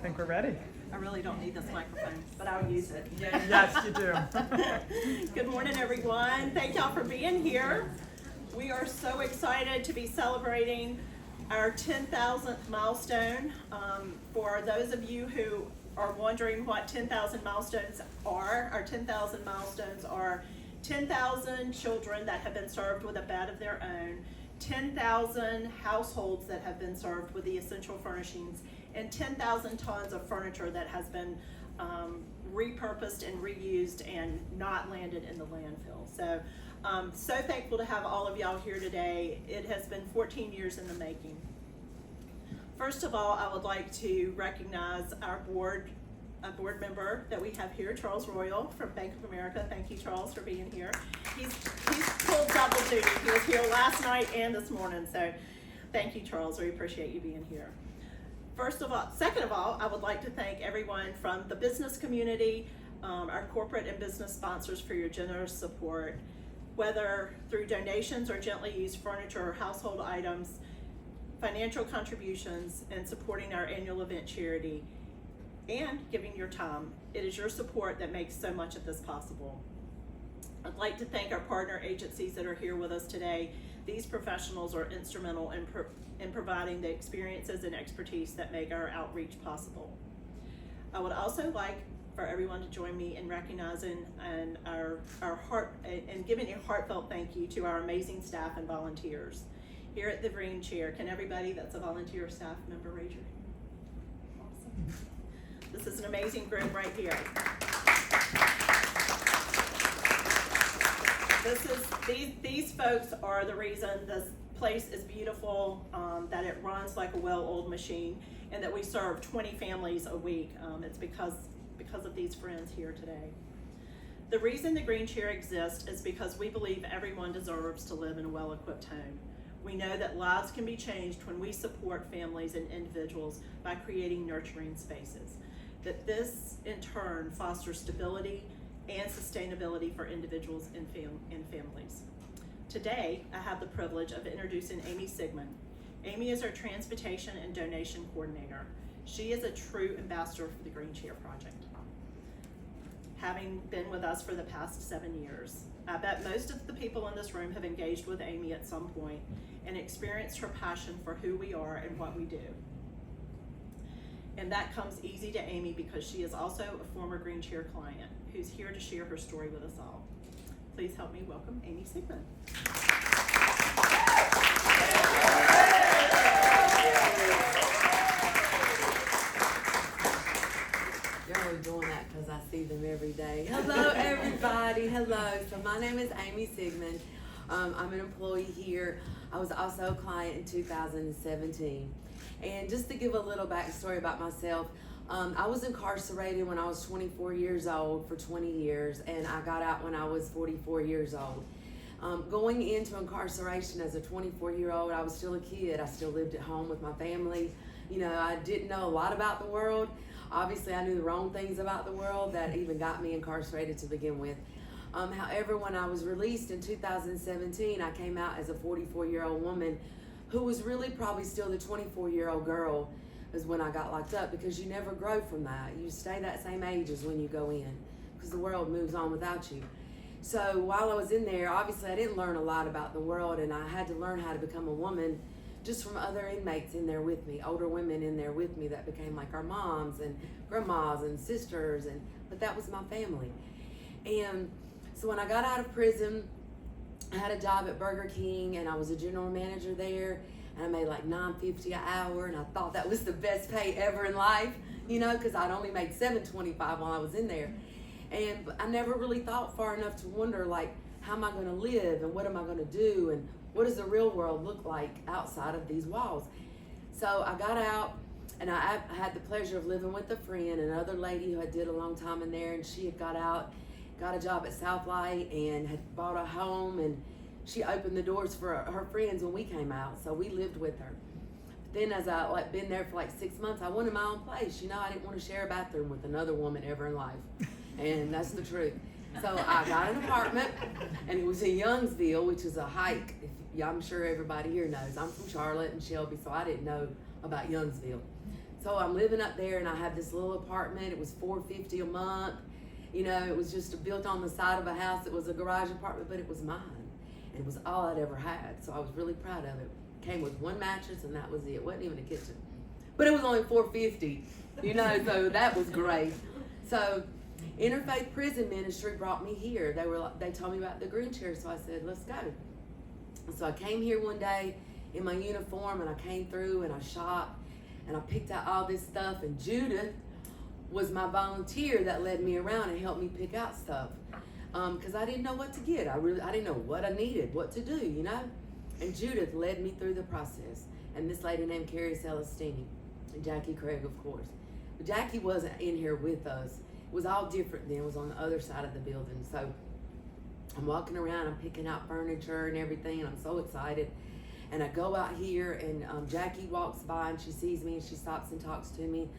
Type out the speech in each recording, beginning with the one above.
think we're ready. I really don't need this microphone, but I'll use it. Yes, you do. Good morning, everyone. Thank y'all for being here. We are so excited to be celebrating our 10,000th milestone. For those of you who are wondering what 10,000 milestones are, our 10,000 milestones are 10,000 children that have been served with a bed of their own, 10,000 households that have been served with the essential furnishings, and 10,000 tons of furniture that has been repurposed and reused and not landed in the landfill. So, so thankful to have all of y'all here today. It has been 14 years in the making. First of all, I would like to recognize our board member that we have here, Charles Royal from Bank of America. Thank you, Charles, for being here. He's pulled double duty. He was here last night and this morning, so thank you, Charles. We appreciate you being here. Second of all, I would like to thank everyone from the business community, our corporate and business sponsors for your generous support, whether through donations or gently used furniture or household items, financial contributions, and supporting our annual event charity, and giving your time. It is your support that makes so much of this possible. I'd like to thank our partner agencies that are here with us today. These professionals are instrumental in providing the experiences and expertise that make our outreach possible. I would also like for everyone to join me in recognizing and giving a heartfelt thank you to our amazing staff and volunteers. Here at the Green Chair, can everybody that's a volunteer staff member raise your hand? Awesome. This is an amazing group right here. These folks are the reason this place is beautiful, that it runs like a well-oiled machine, and that we serve 20 families a week. It's because of these friends here today. The reason the Green Chair exists is because we believe everyone deserves to live in a well-equipped home. We know that lives can be changed when we support families and individuals by creating nurturing spaces. That this, in turn, fosters stability and sustainability for individuals and families. Today, I have the privilege of introducing Amy Sigmund. Amy is our Transportation and Donation Coordinator. She is a true ambassador for the Green Chair Project, having been with us for the past 7 years. I bet most of the people in this room have engaged with Amy at some point and experienced her passion for who we are and what we do. And that comes easy to Amy because she is also a former Green Chair client who's here to share her story with us all. Please help me welcome Amy Sigmund. You're only doing that because I see them every day. Hello, everybody. Hello. So my name is Amy Sigmund. I'm an employee here. I was also a client in 2017. And just to give a little backstory about myself, I was incarcerated when I was 24 years old for 20 years, and I got out when I was 44 years old. Going into incarceration as a 24-year-old, I was still a kid. I still lived at home with my family. You know, I didn't know a lot about the world. Obviously, I knew the wrong things about the world that even got me incarcerated to begin with. However, when I was released in 2017, I came out as a 44-year-old woman who was really probably still the 24-year-old girl is when I got locked up, because you never grow from that. You stay that same age as when you go in, because the world moves on without you. So while I was in there, obviously I didn't learn a lot about the world, and I had to learn how to become a woman just from other inmates in there with me, older women in there with me that became like our moms and grandmas and sisters, but that was my family. And so when I got out of prison, I had a job at Burger King, and I was a general manager there, and I made like $9.50 an hour, and I thought that was the best pay ever in life, you know, because I'd only made $7.25 while I was in there. And I never really thought far enough to wonder, like, how am I going to live, and what am I going to do, and what does the real world look like outside of these walls? So I got out, and I had the pleasure of living with a friend, another lady who I did a long time in there, and she had got out, got a job at Southlight, and had bought a home, and she opened the doors for her friends when we came out, so we lived with her. But then as I been there for like 6 months, I wanted my own place. You know, I didn't want to share a bathroom with another woman ever in life, and that's the truth. So I got an apartment, and it was in Youngsville, which is a hike. I'm sure everybody here knows. I'm from Charlotte and Shelby, so I didn't know about Youngsville. So I'm living up there, and I have this little apartment. It was $450 a month. You know, it was just built on the side of a house. It was a garage apartment, but it was mine. And it was all I'd ever had. So I was really proud of it. Came with one mattress, and that was it. It wasn't even a kitchen. But it was only $450, you know, so that was great. So Interfaith Prison Ministry brought me here. They told me about the green chair, so I said, let's go. So I came here one day in my uniform, and I came through and I shopped and I picked out all this stuff, and Judith was my volunteer that led me around and helped me pick out stuff. Because I didn't know what to get. I didn't know what I needed, what to do, you know? And Judith led me through the process. And this lady named Carrie Celestini, and Jackie Craig, of course. But Jackie wasn't in here with us. It was all different then. It was on the other side of the building. So I'm walking around, I'm picking out furniture and everything, and I'm so excited. And I go out here, and Jackie walks by, and she sees me, and she stops and talks to me.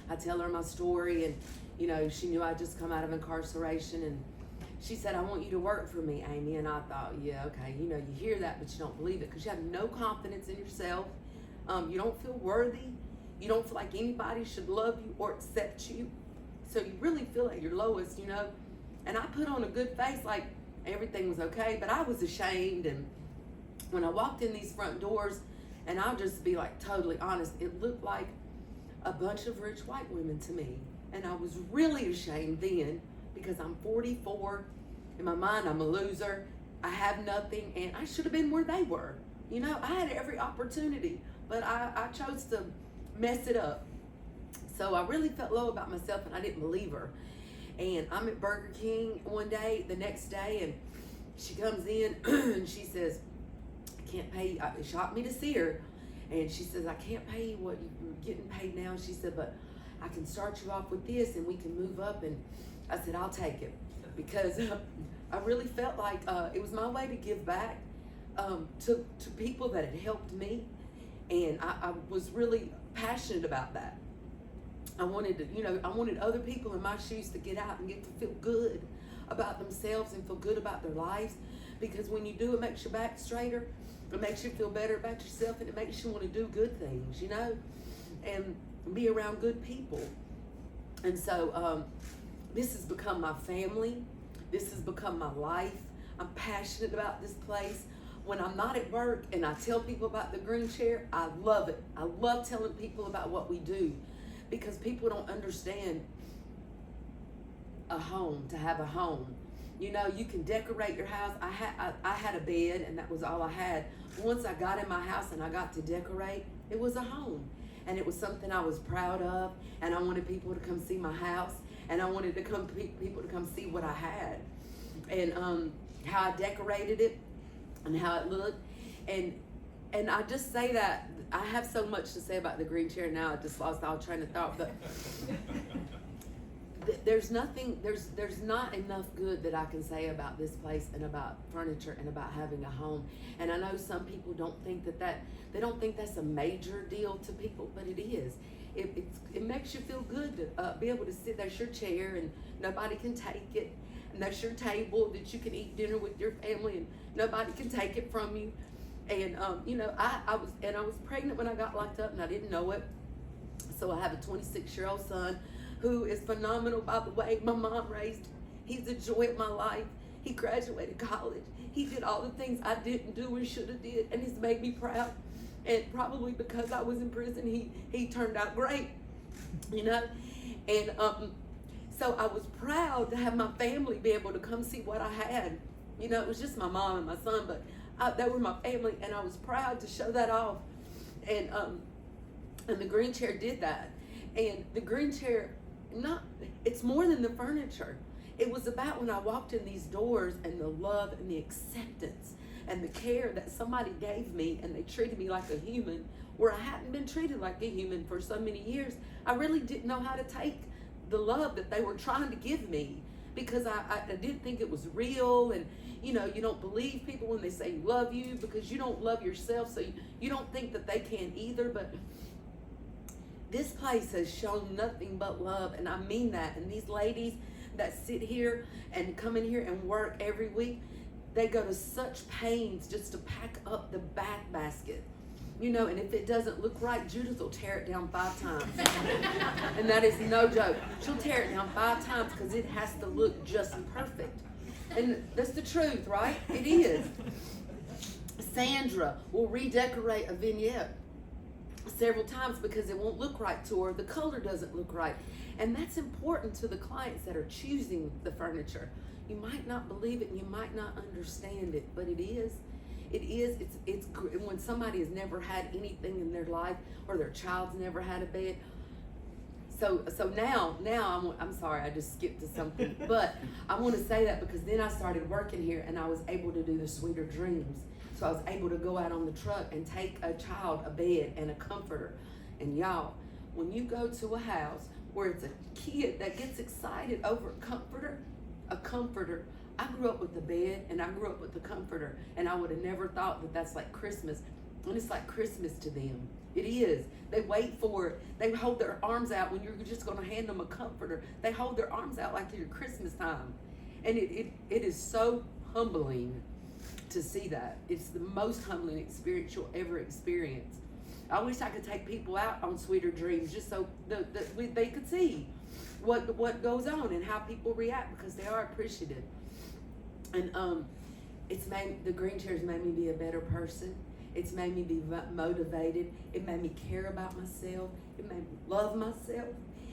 I tell her my story, and you know, she knew I'd just come out of incarceration, and she said, I want you to work for me, Amy. And I thought, yeah, okay, you know, you hear that, but you don't believe it, because you have no confidence in yourself. You don't feel worthy. You don't feel like anybody should love you or accept you. So you really feel at your lowest, you know. And I put on a good face like everything was okay, but I was ashamed. And when I walked in these front doors, and I'll just be like totally honest, it looked like a bunch of rich white women to me. And I was really ashamed then, because I'm 44. In my mind, I'm a loser. I have nothing, and I should have been where they were. You know, I had every opportunity, but I chose to mess it up. So I really felt low about myself, and I didn't believe her. And I'm at Burger King one day, the next day, and she comes in and she says, I can't pay you. She shot me to see her, and she says, I can't pay you what you're getting paid now. She said, but I can start you off with this, and we can move up. And I said, I'll take it, because I really felt like it was my way to give back to people that had helped me. And I was really passionate about that. I wanted to, you know, I wanted other people in my shoes to get out and get to feel good about themselves and feel good about their lives. Because when you do, it makes your back straighter, it makes you feel better about yourself, and it makes you want to do good things, you know, and be around good people. And so this has become my family. This has become my life. I'm passionate about this place. When I'm not at work and I tell people about the green chair, I love it. I love telling people about what we do, because people don't understand a home, to have a home. You know, you can decorate your house. I had a bed, and that was all I had. Once I got in my house and I got to decorate, it was a home. And it was something I was proud of, and I wanted people to come see my house, and I wanted people to come see what I had, and how I decorated it, and how it looked. And I just say that I have so much to say about the green chair now. I just lost all train of thought, but there's not enough good that I can say about this place, and about furniture, and about having a home. And I know some people don't think they don't think that's a major deal to people, but it is. It makes you feel good to be able to sit. There's your chair, and nobody can take it. And there's your table that you can eat dinner with your family, and nobody can take it from you. And you know, I was pregnant when I got locked up, and I didn't know it. So I have a 26-year-old son who is phenomenal, by the way. My mom raised him. He's the joy of my life. He graduated college. He did all the things I didn't do and should have did, and he's made me proud. And probably because I was in prison, he turned out great, you know. And so I was proud to have my family be able to come see what I had. You know, it was just my mom and my son, but they were my family, and I was proud to show that off. And the green chair did that. And the green chair, it's more than the furniture. It was about when I walked in these doors, and the love and the acceptance and the care that somebody gave me, and they treated me like a human, where I hadn't been treated like a human for so many years. I really didn't know how to take the love that they were trying to give me, because I didn't think it was real. And you know, you don't believe people when they say love you, because you don't love yourself, so you don't think that they can either. But this place has shown nothing but love, and I mean that. And these ladies that sit here and come in here and work every week, they go to such pains just to pack up the bath basket You know, and if it doesn't look right, Judith will tear it down 5 times. And that is no joke. She'll tear it down 5 times because it has to look just perfect. And that's the truth, right? It is. Sandra will redecorate a vignette several times because it won't look right to her. The color doesn't look right. And that's important to the clients that are choosing the furniture. You might not believe it and you might not understand it, but it is. It is. It's when somebody has never had anything in their life or their child's never had a bed. So now I'm sorry, I just skipped to something, but I want to say that because then I started working here and I was able to do the Sweeter Dreams. So I was able to go out on the truck and take a child a bed and a comforter. And y'all, when you go to a house where it's a kid that gets excited over a comforter, I grew up with the bed and I grew up with the comforter, and I would have never thought that that's like Christmas. And it's like Christmas to them. It is. They wait for it. They hold their arms out when you're just going to hand them a comforter. They hold their arms out like it's Christmas time. And it is so humbling to see that. It's the most humbling experience you'll ever experience. I wish I could take people out on Sweeter Dreams just so they could see what goes on and how people react, because they are appreciative. And the green chairs made me be a better person. It's made me be motivated. It made me care about myself. It made me love myself.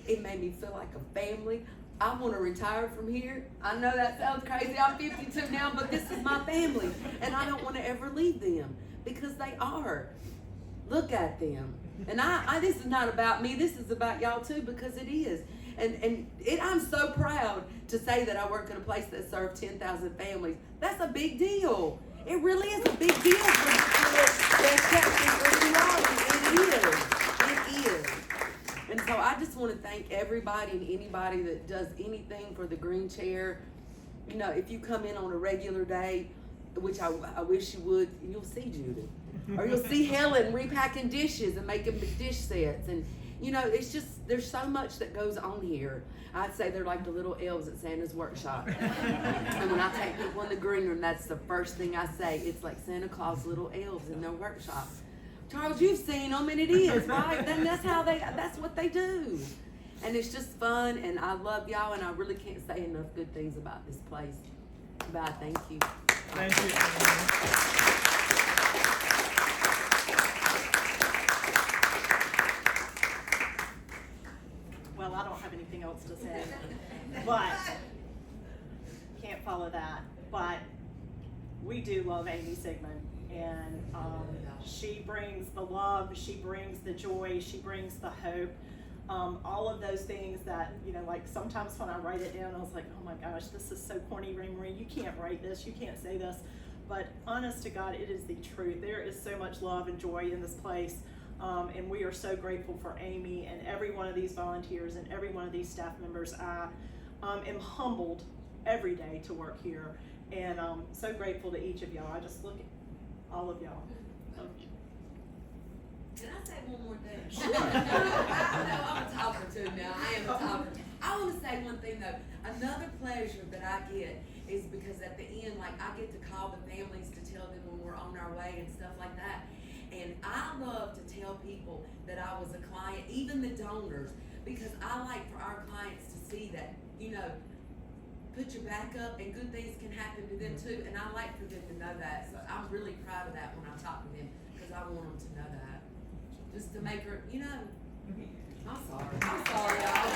It made me feel like a family. I want to retire from here. I know that sounds crazy. I'm 52 now, but this is my family. And I don't want to ever leave them because they are. Look at them. And this is not about me. This is about y'all too, because it is. And I'm so proud to say that I work at a place that serves 10,000 families. That's a big deal. It really is a big deal for It is. And so I just want to thank everybody and anybody that does anything for the green chair. You know, if you come in on a regular day, which I wish you would, you'll see Judith. Or you'll see Helen repacking dishes and making big dish sets. And, you know, it's just, there's so much that goes on here. I'd say they're like the little elves at Santa's workshop. And when I take people in the green room, that's the first thing I say. It's like Santa Claus little elves in their workshop. Charles, you've seen them, and it is, right? Then that's what they do. And it's just fun, and I love y'all, and I really can't say enough good things about this place. Bye, thank you. Thank you. Well, I don't have anything else to say, but can't follow that. But we do love Amy Sigmund, and she brings the love, she brings the joy, she brings the hope. All of those things that, you know, like sometimes when I write it down, I was like, oh my gosh, this is so corny, Marie, you can't write this, you can't say this. But honest to God, it is the truth. There is so much love and joy in this place. And we are so grateful for Amy and every one of these volunteers and every one of these staff members. I am humbled every day to work here, and so grateful to each of y'all. I just look at all of y'all. Can I say one more thing? Sure. I know I'm a talker too now. I am a talker. I want to say one thing though. Another pleasure that I get is because at the end, like, I get to call the families to tell them when we're on our way and stuff like that. And I love to tell people that I was a client, even the donors, because I like for our clients to see that, you know, put your back up and good things can happen to them too. And I like for them to know that. So I'm really proud of that when I talk to them, because I want them to know that. Just to make her, you know, I'm sorry, y'all.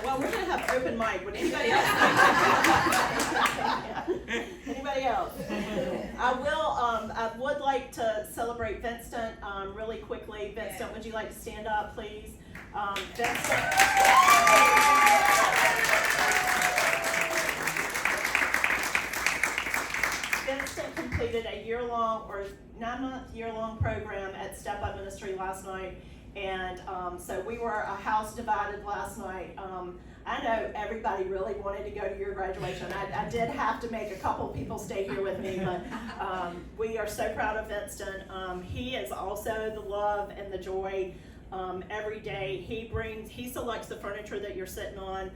Well, we're gonna have open mic. Would anybody else? Anybody else? I would like to celebrate Vincent really quickly. Vincent, would you like to stand up, please? Vincent completed a year-long or 9-month year-long program at Step Up Ministry last night, and so we were a house divided last night. I know everybody really wanted to go to your graduation. I did have to make a couple people stay here with me, but we are so proud of Vincent. He is also the love and the joy every day. He selects the furniture that you're sitting on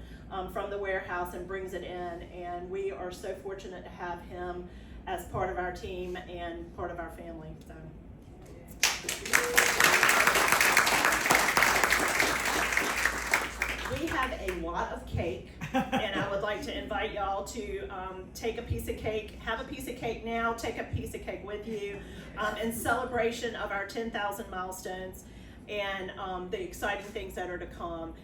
from the warehouse and brings it in, and we are so fortunate to have him as part of our team and part of our family. So. We have a lot of cake, and I would like to invite y'all to take a piece of cake, have a piece of cake now, take a piece of cake with you in celebration of our 10,000 milestones and the exciting things that are to come.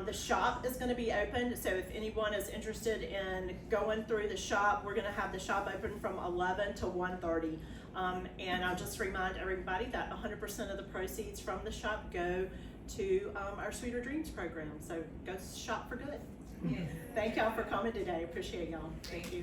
The shop is going to be open, so if anyone is interested in going through the shop, we're going to have the shop open from 11 to 1:30. And I'll just remind everybody that 100% of the proceeds from the shop go to our Sweeter Dreams program. So go shop for good. Yes. Thank y'all for coming today. Appreciate y'all. Thank you.